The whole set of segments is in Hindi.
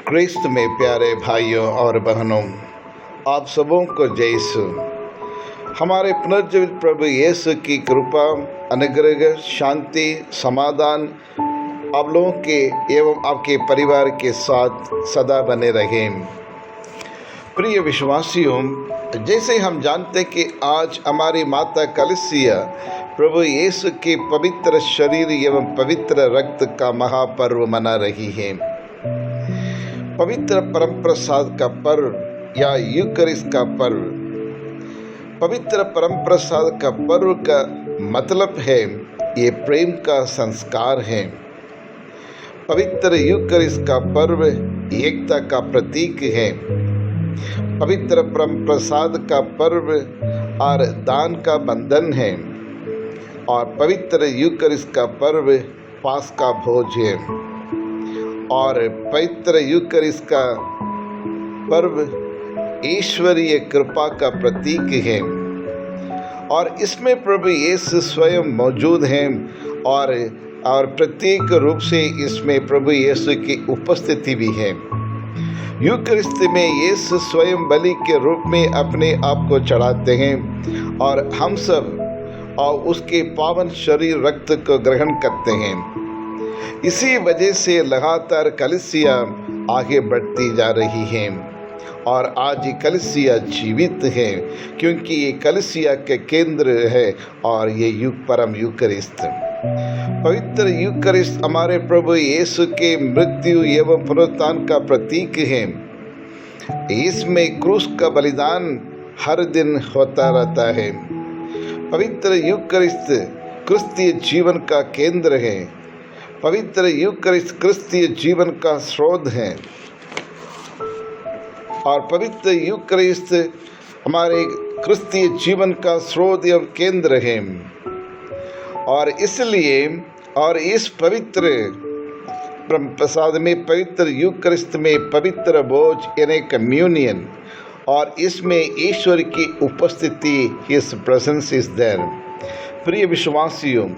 क्रिस्त में प्यारे भाइयों और बहनों, आप सबों को जय यीशु। हमारे पुनर्जीवित प्रभु यीशु की कृपा, अनुग्रह, शांति, समाधान आप लोगों के एवं आपके परिवार के साथ सदा बने रहें। प्रिय विश्वासियों, जैसे हम जानते हैं कि आज हमारी माता कलीसिया प्रभु यीशु के पवित्र शरीर एवं पवित्र रक्त का महापर्व मना रही है। पवित्र परम प्रसाद का पर्व या यूकरिस्ट का पर्व। पवित्र परम प्रसाद का पर्व का मतलब है ये प्रेम का संस्कार है। पवित्र यूकरिस्ट का पर्व एकता का प्रतीक है। पवित्र परम प्रसाद का पर्व और दान का बंधन है और पवित्र यूकरिस्ट का पर्व पास का भोज है और पवित्र यूकरिस्ट का पर्व ईश्वरीय कृपा का प्रतीक है और इसमें प्रभु यीशु स्वयं मौजूद हैं और प्रतीक रूप से इसमें प्रभु यीशु की उपस्थिति भी है। यूकरिस्त में यीशु स्वयं बलि के रूप में अपने आप को चढ़ाते हैं और हम सब और उसके पावन शरीर रक्त को ग्रहण करते हैं। इसी वजह से लगातार कलीसिया आगे बढ़ती जा रही है और आज ये कलीसिया जीवित है क्योंकि ये कलीसिया के केंद्र है और ये परम यूकरिस्त। पवित्र यूकरिस्त हमारे प्रभु यीशु के मृत्यु एवं पुनरुत्थान का प्रतीक है। इसमें क्रूस का बलिदान हर दिन होता रहता है। पवित्र यूकरिस्त क्रिस्तीय जीवन का केंद्र है। पवित्र यूकरिस्त क्रिस्तीय जीवन का स्रोत है और पवित्र यूकरिस्त हमारे क्रिस्तीय जीवन का स्रोत एवं केंद्र है और इसलिए और इस पवित्र प्रसाद में, पवित्र यूकरिस्त में पवित्र भोज यानी कम्युनियन और इसमें ईश्वर की उपस्थिति, हिज प्रेजेंस इज देयर। प्रिय विश्वासियों,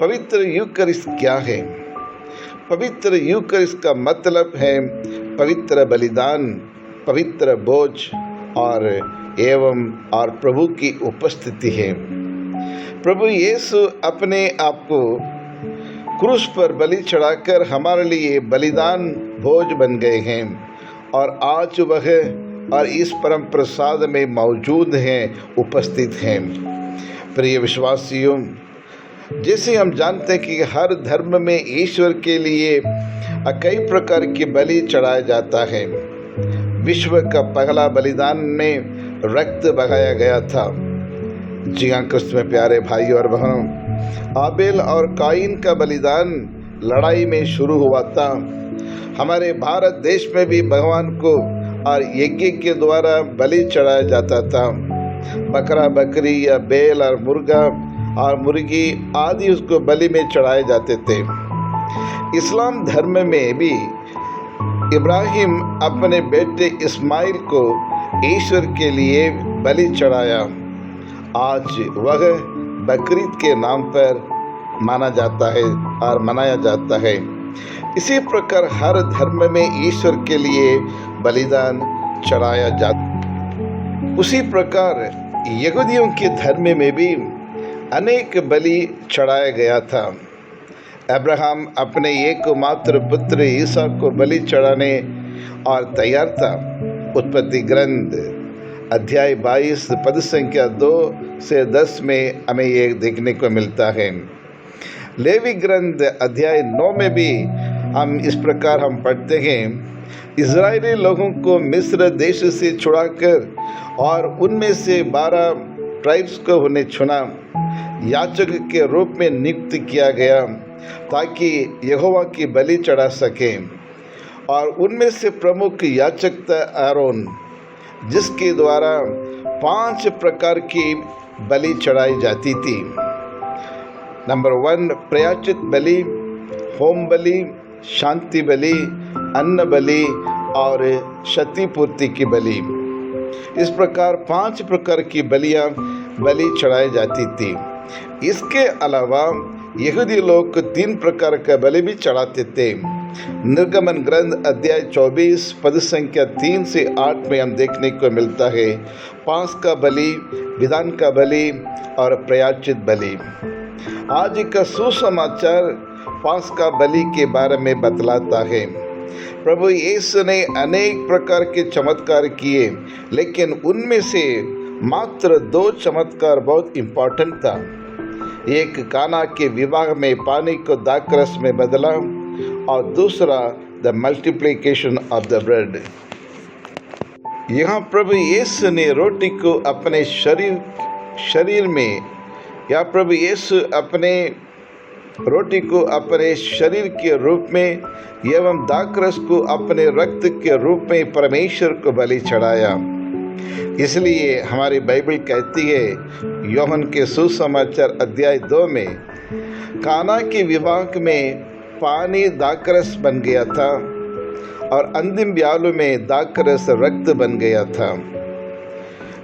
पवित्र यूकरिस्त क्या है? पवित्र यूकरिस्त का मतलब है पवित्र बलिदान, पवित्र भोज और प्रभु की उपस्थिति है। प्रभु यीशु अपने आप को क्रूस पर बलि चढ़ाकर हमारे लिए बलिदान भोज बन गए हैं और आज वह और इस परम प्रसाद में मौजूद हैं, उपस्थित हैं। प्रिय विश्वासियों, जैसे हम जानते हैं कि हर धर्म में ईश्वर के लिए कई प्रकार की बलि चढ़ाया जाता है। विश्व का पहला बलिदान में रक्त बहाया गया था। जी हाँ, क्रिस्त में प्यारे भाई और बहनों, आबेल और काइन का बलिदान लड़ाई में शुरू हुआ था। हमारे भारत देश में भी भगवान को और यज्ञ के द्वारा बलि चढ़ाया जाता था। बकरा, बकरी या बैल और मुर्गा और मुर्गी आदि उसको बलि में चढ़ाए जाते थे। इस्लाम धर्म में भी इब्राहिम अपने बेटे इस्माइल को ईश्वर के लिए बलि चढ़ाया। आज वह बकरीद के नाम पर माना जाता है और मनाया जाता है। इसी प्रकार हर धर्म में ईश्वर के लिए बलिदान चढ़ाया जाता। उसी प्रकार यहूदियों के धर्म में भी अनेक बलि चढ़ाया गया था। अब्राहम अपने एकमात्र पुत्र ईसा को बलि चढ़ाने और तैयार था। उत्पत्ति ग्रंथ अध्याय 22 पद संख्या 2 से 10 में हमें ये देखने को मिलता है। लेवी ग्रंथ अध्याय 9 में भी हम इस प्रकार हम पढ़ते हैं, इज़राइली लोगों को मिस्र देश से छुड़ाकर और उनमें से 12 ट्राइब्स को उन्हें चुना, याजक के रूप में नियुक्त किया गया ताकि यहोवा की बलि चढ़ा सके और उनमें से प्रमुख याजक था आरोन, जिसके द्वारा 5 प्रकार की बलि चढ़ाई जाती थी। नंबर 1 प्रायश्चित बलि, होम बलि, शांति बलि, अन्न बलि और क्षतिपूर्ति की बलि। इस प्रकार 5 प्रकार की बलि चढ़ाई जाती थी। इसके अलावा यहूदी लोग 3 प्रकार का बलि भी चढ़ाते थे। निर्गमन ग्रंथ अध्याय 24 पद संख्या 3 से 8 में हम देखने को मिलता है पास का बलि, विधान का बलि और प्रायश्चित बलि। आज का सुसमाचार पास का बलि के बारे में बतलाता है। प्रभु यीशु ने अनेक प्रकार के चमत्कार किए, लेकिन उनमें से मात्र 2 चमत्कार बहुत इम्पोर्टेंट था। एक काना के विवाह में पानी को दाखरस में बदला और दूसरा the multiplication of the bread. यहाँ प्रभु यीशु ने रोटी को अपने शरीर में या प्रभु यीशु अपने रोटी को अपने शरीर के रूप में एवं दाखरस को अपने रक्त के रूप में परमेश्वर को बलि चढ़ाया। इसलिए हमारी बाइबल कहती है यूहन्ना के सुसमाचार अध्याय 2 में काना के विवाह में पानी दाखरस बन गया था और अंतिम ब्यालू में दाखरस रक्त बन गया था।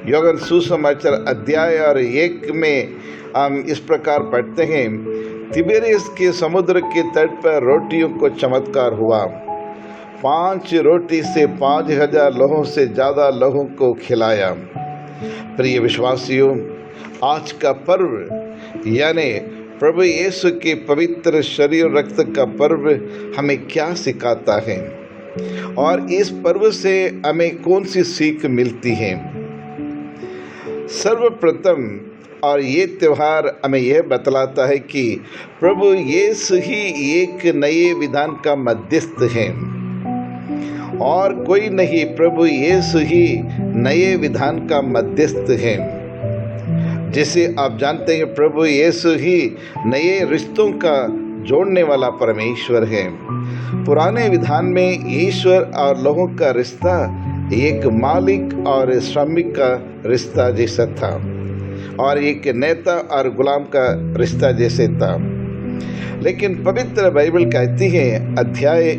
यूहन्ना सुसमाचार अध्याय 1 में हम इस प्रकार पढ़ते हैं, तिबेरियस के समुद्र के तट पर रोटियों को चमत्कार हुआ। 5 रोटी से 5000 लोगों से ज़्यादा लोगों को खिलाया। प्रिय विश्वासियों, आज का पर्व यानी प्रभु यीशु के पवित्र शरीर रक्त का पर्व हमें क्या सिखाता है और इस पर्व से हमें कौन सी सीख मिलती है? सर्वप्रथम और ये त्यौहार हमें यह बतलाता है कि प्रभु यीशु ही एक नए विधान का मध्यस्थ है और कोई नहीं, प्रभु यीशु ही नए विधान का मध्यस्थ है। जिसे आप जानते हैं प्रभु यीशु ही नए रिश्तों का जोड़ने वाला परमेश्वर है। पुराने विधान में ईश्वर और लोगों का रिश्ता एक मालिक और श्रमिक का रिश्ता जैसा था और एक नेता और गुलाम का रिश्ता जैसे था। लेकिन पवित्र बाइबल कहती है अध्याय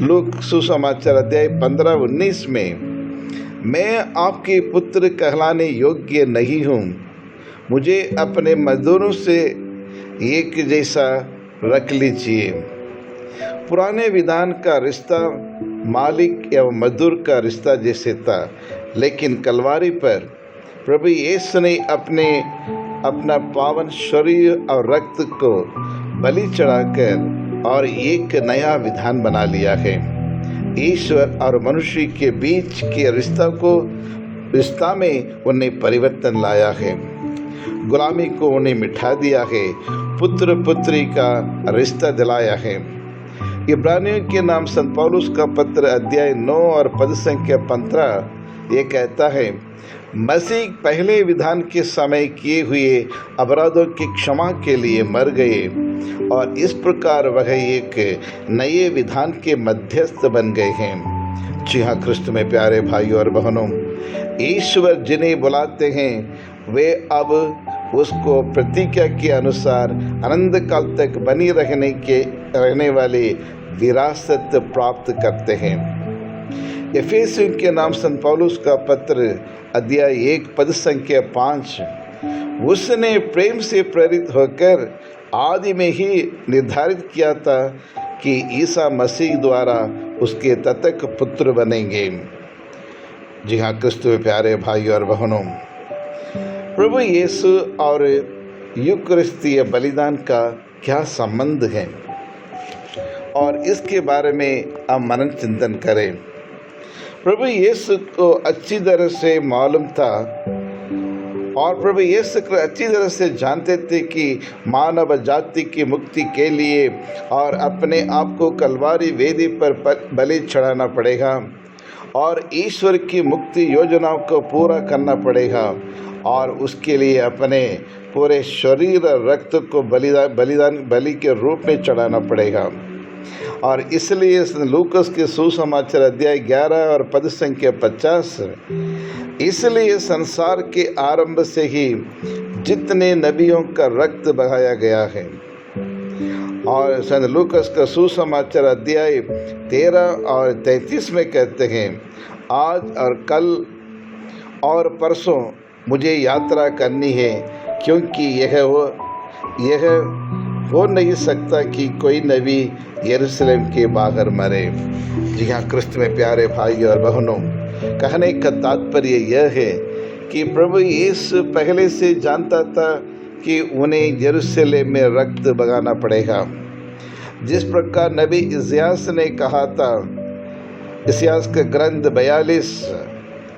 लूक सुसमाचार अध्याय 15-19 में, मैं आपके पुत्र कहलाने योग्य नहीं हूँ, मुझे अपने मजदूरों से एक जैसा रख लीजिए। पुराने विधान का रिश्ता मालिक एवं मजदूर का रिश्ता जैसे था, लेकिन कलवारी पर प्रभु यीशु ने अपना पावन शरीर और रक्त को बलि चढ़ाकर और एक नया विधान बना लिया है। ईश्वर और मनुष्य के बीच के रिश्ता में उन्हें परिवर्तन लाया है। गुलामी को उन्हें मिटा दिया है, पुत्र पुत्री का रिश्ता दिलाया है। इब्रानियों के नाम संत पौलुस का पत्र अध्याय 9 और पद संख्या 15 ये कहता है, मसीह पहले विधान के समय किए हुए अपराधों की क्षमा के लिए मर गए और इस प्रकार वह एक नए विधान के मध्यस्थ बन गए हैं। जी हाँ ख्रिस्त में प्यारे भाइयों और बहनों, ईश्वर जिन्हें बुलाते हैं वे अब उसको प्रतिज्ञा के अनुसार अनंत काल तक बनी रहने वाले विरासत प्राप्त करते हैं। एफेसियों के नाम संत पौलुस का पत्र अध्याय 1 पद संख्या 5, उसने प्रेम से प्रेरित होकर आदि में ही निर्धारित किया था कि ईसा मसीह द्वारा उसके ततक पुत्र बनेंगे। जी हाँ क्रिस्त में प्यारे भाइयों और बहनों, प्रभु यीशु और यूकरिस्तीय बलिदान का क्या संबंध है और इसके बारे में हम मनन चिंतन करें। प्रभु यीशु को अच्छी तरह से मालूम था और प्रभु यीशु को अच्छी तरह से जानते थे कि मानव जाति की मुक्ति के लिए और अपने आप को कलवारी वेदी पर बलि चढ़ाना पड़ेगा और ईश्वर की मुक्ति योजनाओं को पूरा करना पड़ेगा और उसके लिए अपने पूरे शरीर और रक्त को बलि के रूप में चढ़ाना पड़ेगा। और इसलिए लूकस के सुसमाचार अध्याय 11 और पद संख्या 50, इसलिए संसार के आरंभ से ही जितने नबियों का रक्त बहाया गया है। और संत लूकस का सुसमाचार अध्याय 13 और 33 में कहते हैं, आज और कल और परसों मुझे यात्रा करनी है, क्योंकि यह हो नहीं सकता कि कोई नबी यरूशलेम के बाहर मरे। जी हाँ क्रिस्त में प्यारे भाई और बहनों, कहने का तात्पर्य यह है कि प्रभु यीशु पहले से जानता था कि उन्हें यरूशलेम में रक्त बगाना पड़ेगा। जिस प्रकार नबी इस्यास ने कहा था, इस्यास का ग्रंथ 42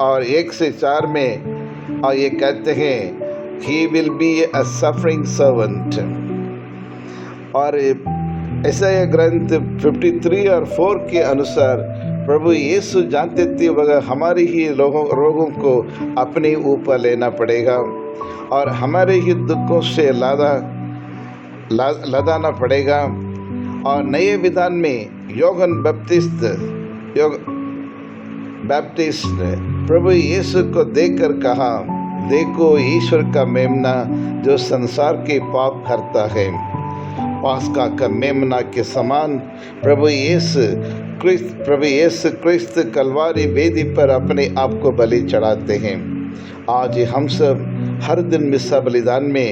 और 1 से 4 में, और ये कहते हैं he will be a suffering servant. और ऐसा यह ग्रंथ 53 और 4 के अनुसार प्रभु यीशु जानते थे वह हमारे ही रोगों को अपने ऊपर लेना पड़ेगा और हमारे ही दुखों से लदाना पड़ेगा। और नए विधान में यूहन्ना बैप्टिस्ट प्रभु यीशु को देखकर कहा, देखो ईश्वर का मेमना जो संसार के पाप करता है। पास्का का मेमना के समान प्रभु यीशु क्रिस्त कलवारी वेदी पर अपने आप को बलि चढ़ाते हैं। आज हम सब हर दिन मिस्सा बलिदान में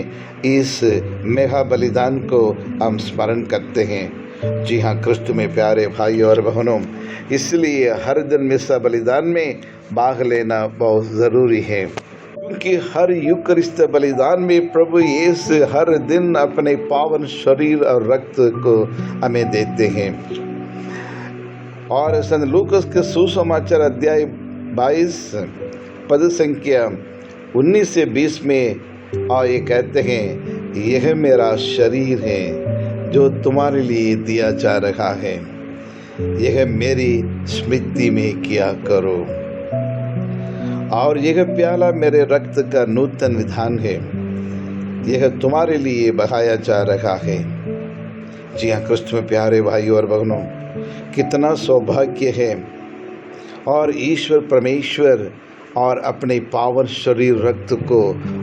इस मेगा बलिदान को हम स्मरण करते हैं। जी हाँ क्रिस्त में प्यारे भाई और बहनों, इसलिए हर दिन मिस्सा बलिदान में भाग लेना बहुत ज़रूरी है, क्योंकि हर यूकरिस्त बलिदान में प्रभु यीशु हर दिन अपने पावन शरीर और रक्त को हमें देते हैं। और संत लूकास के सुसमाचार अध्याय 22 पद संख्या 19 से 20 में और ये कहते हैं, यह मेरा शरीर है जो तुम्हारे लिए दिया जा रहा है, यह मेरी स्मृति में किया करो। और यह प्याला मेरे रक्त का नूतन विधान है, यह तुम्हारे लिए बहाया जा रहा है। जी हाँ क्रिस्त में प्यारे भाई और बहनों, कितना सौभाग्य है और ईश्वर परमेश्वर और अपने पावन शरीर रक्त को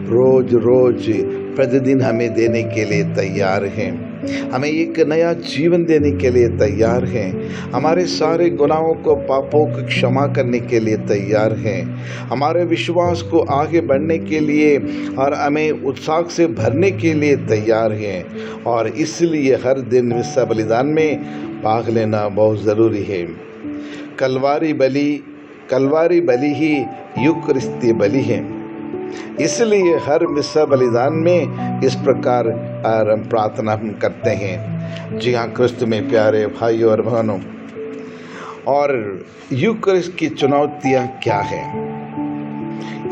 रोज रोज प्रतिदिन हमें देने के लिए तैयार हैं, हमें एक नया जीवन देने के लिए तैयार हैं, हमारे सारे गुनाहों को पापों को क्षमा करने के लिए तैयार हैं, हमारे विश्वास को आगे बढ़ने के लिए और हमें उत्साह से भरने के लिए तैयार हैं। और इसलिए हर दिन मिस्सा बलिदान में भाग लेना बहुत ज़रूरी है। कलवारी बलि ही यूकरिस्ती बलि है, इसलिए हर मिस्सा बलिदान में इस प्रकार हम प्रार्थना हम करते हैं। जी हाँ क्रिस्त में प्यारे भाई और बहनों, और यूकरिस्त की चुनौतियाँ क्या हैं?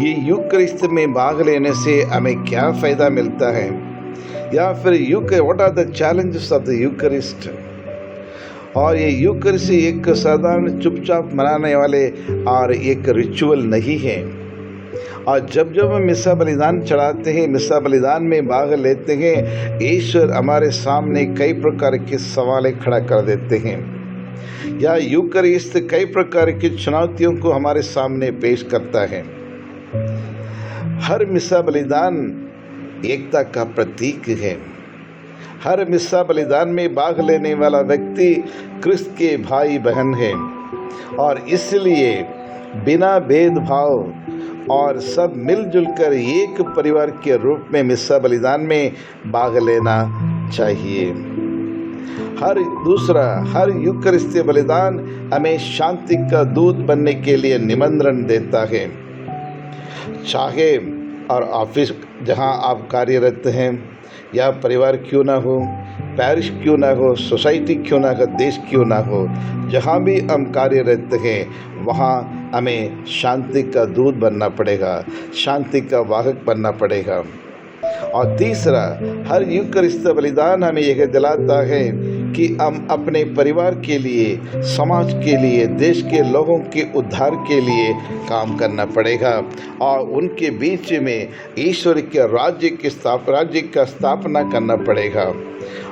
ये यूकरिस्त में भाग लेने से हमें क्या फ़ायदा मिलता है, या फिर what are the challenges of the Eucharist? और ये यूकरिस्ट एक साधारण चुपचाप मनाने वाले और एक रिचुअल नहीं है। और जब हम मिस्सा बलिदान चढ़ाते हैं, मिस्सा बलिदान में भाग लेते हैं, ईश्वर हमारे सामने कई प्रकार के सवाल खड़ा कर देते हैं, या यूकरिस्त कई प्रकार की चुनौतियों को हमारे सामने पेश करता है। हर मिस्सा बलिदान एकता का प्रतीक है। हर मिस्सा बलिदान में भाग लेने वाला व्यक्ति क्रिस्त के भाई बहन है, और इसलिए बिना भेदभाव और सब मिलजुल कर एक परिवार के रूप में मिस्सा बलिदान में भाग लेना चाहिए। हर यूकरिस्ती बलिदान हमें शांति का दूत बनने के लिए निमंत्रण देता है। चाहे और ऑफिस जहां आप कार्यरत हैं, या परिवार क्यों ना हो, पैरिश क्यों ना हो, सोसाइटी क्यों ना हो, देश क्यों ना हो, जहाँ भी हम कार्यरत हैं वहाँ हमें शांति का दूत बनना पड़ेगा, शांति का वाहक बनना पड़ेगा। और तीसरा, हर यूकरिस्त बलिदान हमें यह दिलाता है कि हम अपने परिवार के लिए, समाज के लिए, देश के लोगों के उद्धार के लिए काम करना पड़ेगा, और उनके बीच में ईश्वर के राज्य का स्थापना करना पड़ेगा।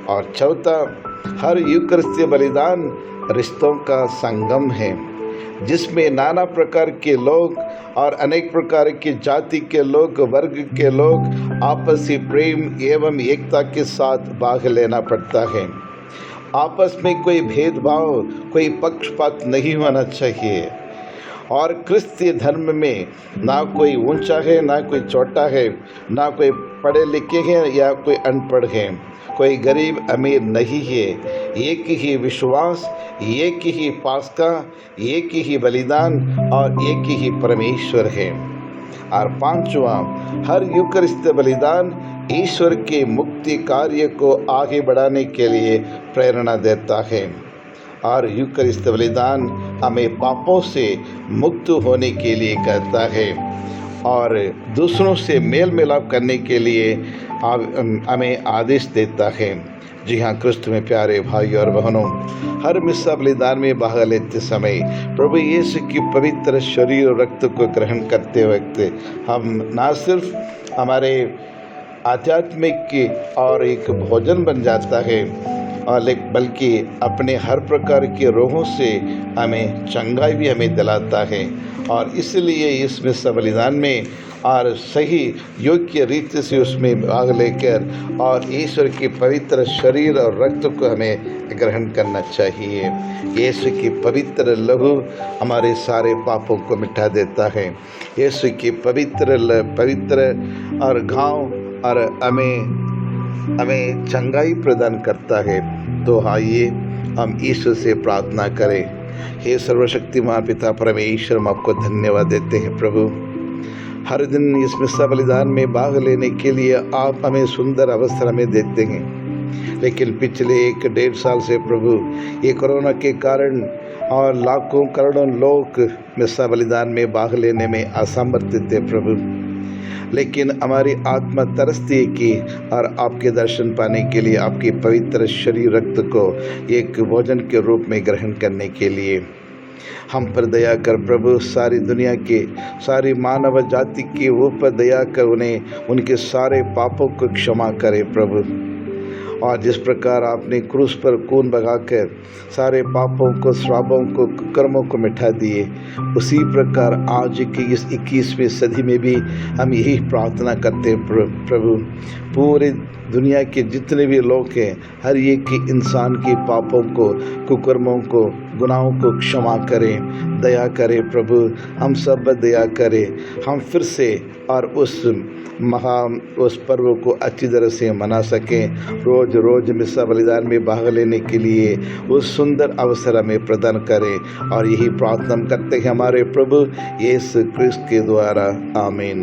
और चौथा, हर यूकरिस्ती बलिदान रिश्तों का संगम है, जिसमें नाना प्रकार के लोग और अनेक प्रकार की जाति के लोग, वर्ग के लोग आपसी प्रेम एवं एकता के साथ भाग लेना पड़ता है। आपस में कोई भेदभाव, कोई पक्षपात नहीं होना चाहिए। और क्रिस्तीय धर्म में ना कोई ऊंचा है, ना कोई छोटा है, ना कोई पढ़े लिखे हैं या कोई अनपढ़ है, कोई गरीब अमीर नहीं है। एक ही विश्वास, एक ही पास्का, एक ही बलिदान और एक ही परमेश्वर है। और पांचवा, हर यूकरिस्त बलिदान ईश्वर के मुक्ति कार्य को आगे बढ़ाने के लिए प्रेरणा देता है। और यूकरिस्त बलिदान हमें पापों से मुक्त होने के लिए कहता है और दूसरों से मेल मिलाप करने के लिए हमें आदेश देता है। जी हाँ क्रिस्त में प्यारे भाई और बहनों, हर मिस्सा बलिदान में भाग लेते समय प्रभु यीशु की पवित्र शरीर और रक्त को ग्रहण करते वक्त हम न सिर्फ हमारे आध्यात्मिक और एक भोजन बन जाता है और बल्कि अपने हर प्रकार के रोगों से हमें चंगाई भी हमें दिलाता है। और इसलिए इस मिस्सा बलिदान में और सही योग्य रीति से उसमें भाग लेकर और ईश्वर की पवित्र शरीर और रक्त को हमें ग्रहण करना चाहिए। यीशु की पवित्र लहू हमारे सारे पापों को मिटा देता है। यीशु की पवित्र और घाव और हमें चंगाई प्रदान करता है। तो आइए हम ईश्वर से प्रार्थना करें। हे सर्वशक्तिमान पिता परमेश्वर, हम आपको धन्यवाद देते हैं प्रभु। हर दिन इस मिस्सा बलिदान में भाग लेने के लिए आप हमें सुंदर अवसर हमें देते हैं, लेकिन पिछले 1-1.5 साल से प्रभु ये कोरोना के कारण और लाखों करोड़ों लोग मिस्सा बलिदान में भाग लेने में असमर्थ थे प्रभु। लेकिन हमारी आत्मा तरसती है कि और आपके दर्शन पाने के लिए, आपके पवित्र शरीर रक्त को एक भोजन के रूप में ग्रहण करने के लिए हम पर दया कर प्रभु। सारी दुनिया के सारी मानव जाति के ऊपर दया कर उन्हें उनके सारे पापों को क्षमा करे प्रभु। और जिस प्रकार आपने क्रूस पर खून बगाकर सारे पापों को, श्रापों को, कर्मों को मिटा दिए, उसी प्रकार आज की इस 21वीं सदी में भी हम यही प्रार्थना करते हैं प्रभु। पूरे दुनिया के जितने भी लोग हैं, हर एक इंसान के पापों को, कुकर्मों को, गुनाहों को क्षमा करें, दया करें प्रभु। हम सब दया करें, हम फिर से और उस पर्व को अच्छी तरह से मना सकें। रोज रोज मिस्सा बलिदान में भाग लेने के लिए उस सुंदर अवसर हमें प्रदान करें। और यही प्रार्थना करते हैं हमारे प्रभु यीशु क्रिस्त के द्वारा, आमीन।